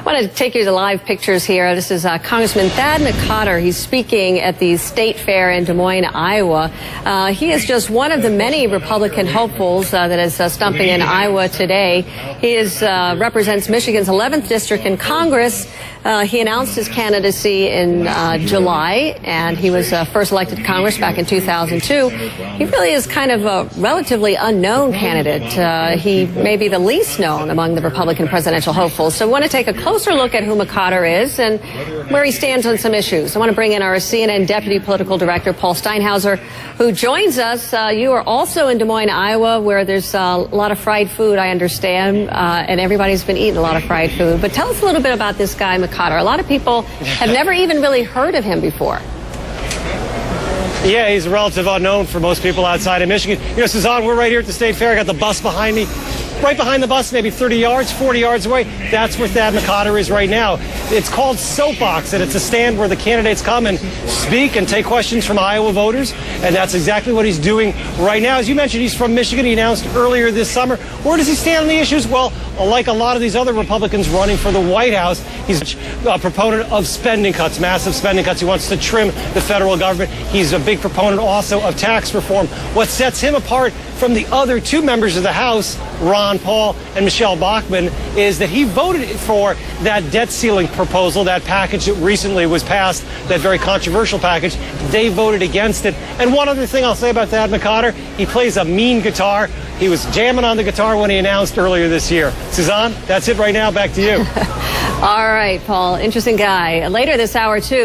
want to take you to live pictures here. This is Congressman Thad McCotter. He's speaking at the State Fair in Des Moines, Iowa. He is just one of the many Republican hopefuls that is stumping in Iowa today. He represents Michigan's 11th district in Congress. He announced his candidacy in July, and he was first elected to Congress back in 2002. He really is kind of a relatively unknown candidate. He may be the least known among the Republican presidential hopefuls. So I want to take a closer look at who McCotter is and where he stands on some issues. I want to bring in our CNN Deputy Political Director, Paul Steinhauser, who joins us. You are also in Des Moines, Iowa, where there's a lot of fried food, I understand, and everybody's been eating a lot of fried food. But tell us a little bit about this guy, McCotter. A lot of people have never even really heard of him before. Yeah, he's a relative unknown for most people outside of Michigan. You know, Suzanne, we're right here at the State Fair. I got the bus behind me. Right behind the bus, maybe 30 yards, 40 yards away, that's where Thad McCotter is right now. It's called Soapbox, and it's a stand where the candidates come and speak and take questions from Iowa voters, and that's exactly what he's doing right now. As you mentioned, he's from Michigan. He announced earlier this summer. Where does he stand on the issues? Well, like a lot of these other Republicans running for the White House, he's a proponent of spending cuts, massive spending cuts. He wants to trim the federal government. He's a big proponent also of tax reform. What sets him apart from the other two members of the House, Ron Paul and Michelle Bachmann, is that he voted for that debt ceiling proposal, that package that recently was passed, that very controversial package. They voted against it. And one other thing I'll say about Thad McCotter, he plays a mean guitar. He was jamming on the guitar when he announced earlier this year. Suzanne, that's it right now. Back to you. All right, Paul. Interesting guy. Later this hour, too.